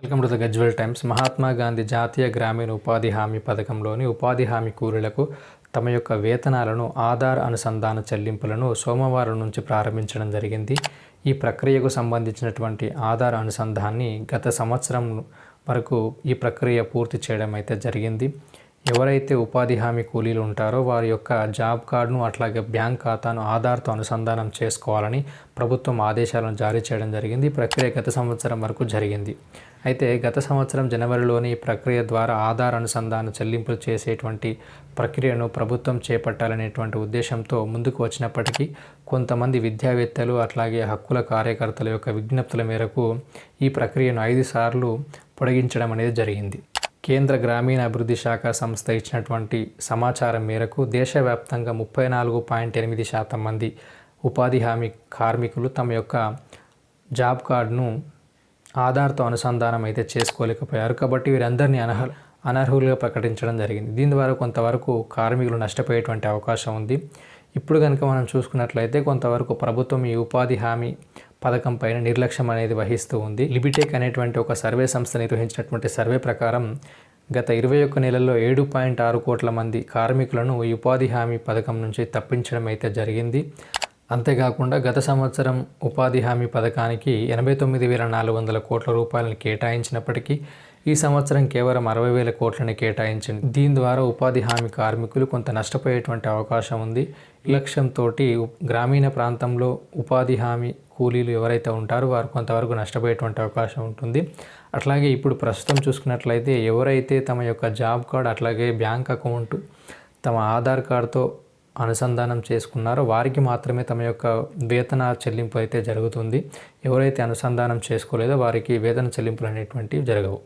Welcome to the Gajwel times. Mahatma Gandhi జాతీయ గ్రామీణ ఉపాధి హామీ పథకంలోని ఉపాధి హామీ కూలీలకు తమ యొక్క వేతనాలను ఆధార్ అనుసంధాన చెల్లింపులను సోమవారం నుంచి ప్రారంభించడం జరిగింది. ఈ ప్రక్రియకు సంబంధించినటువంటి ఆధార్ అనుసంధాన్ని గత సంవత్సరం వరకు ఈ ప్రక్రియ పూర్తి చేయడం అయితే జరిగింది. ఎవరైతే ఉపాధి హామీ కూలీలు ఉంటారో వారి యొక్క జాబ్ కార్డును అట్లాగే బ్యాంక్ ఖాతాను ఆధార్తో అనుసంధానం చేసుకోవాలని ప్రభుత్వం ఆదేశాలను జారీ చేయడం జరిగింది. ఈ ప్రక్రియ గత సంవత్సరం వరకు జరిగింది. అయితే గత సంవత్సరం జనవరిలోని ఈ ప్రక్రియ ద్వారా ఆధార్ అనుసంధాన చెల్లింపులు చేసేటువంటి ప్రక్రియను ప్రభుత్వం చేపట్టాలనేటువంటి ఉద్దేశంతో ముందుకు వచ్చినప్పటికీ కొంతమంది విద్యావేత్తలు అట్లాగే హక్కుల కార్యకర్తల యొక్క విజ్ఞప్తుల మేరకు ఈ ప్రక్రియను 5 సార్లు పొడిగించడం అనేది జరిగింది. కేంద్ర గ్రామీణ అభివృద్ధి శాఖ సంస్థ ఇచ్చినటువంటి సమాచారం మేరకు దేశవ్యాప్తంగా 34.8% మంది ఉపాధి హామీ కార్మికులు తమ యొక్క జాబ్ కార్డును ఆధార్తో అనుసంధానం అయితే చేసుకోలేకపోయారు. కాబట్టి వీరందరినీ అనర్హులుగా ప్రకటించడం జరిగింది. దీని ద్వారా కొంతవరకు కార్మికులు నష్టపోయేటువంటి అవకాశం ఉంది. ఇప్పుడు కనుక మనం చూసుకున్నట్లయితే కొంతవరకు ప్రభుత్వం ఈ ఉపాధి హామీ పథకం పైన నిర్లక్ష్యం అనేది వహిస్తూ ఉంది. లిబిటెక్ అనేటువంటి ఒక సర్వే సంస్థ నిర్వహించినటువంటి సర్వే ప్రకారం గత 21 నెలల్లో 7.6 కోట్ల మంది కార్మికులను ఈ ఉపాధి హామీ పథకం నుంచి తప్పించడం అయితే జరిగింది. అంతేకాకుండా గత సంవత్సరం ఉపాధి హామీ పథకానికి 89,400 కోట్ల రూపాయలను కేటాయించినప్పటికీ ఈ సంవత్సరం కేవలం 60,000 కోట్లని కేటాయించింది. దీని ద్వారా ఉపాధి హామీ కార్మికులు కొంత నష్టపోయేటువంటి అవకాశం ఉంది. ఈ లక్ష్యంతో గ్రామీణ ప్రాంతంలో ఉపాధి హామీ కూలీలు ఎవరైతే ఉంటారో వారు కొంతవరకు నష్టపోయేటువంటి అవకాశం ఉంటుంది. అట్లాగే ఇప్పుడు ప్రస్తుతం చూసుకున్నట్లయితే ఎవరైతే తమ యొక్క జాబ్ కార్డ్ అట్లాగే బ్యాంక్ అకౌంట్ తమ ఆధార్ కార్డుతో అనుసంధానం చేసుకున్నారో వారికి మాత్రమే తమ యొక్క వేతన చెల్లింపు అయితే జరుగుతుంది. ఎవరైతే అనుసంధానం చేసుకోలేదో వారికి వేతన చెల్లింపులు అనేటువంటివి జరగవు.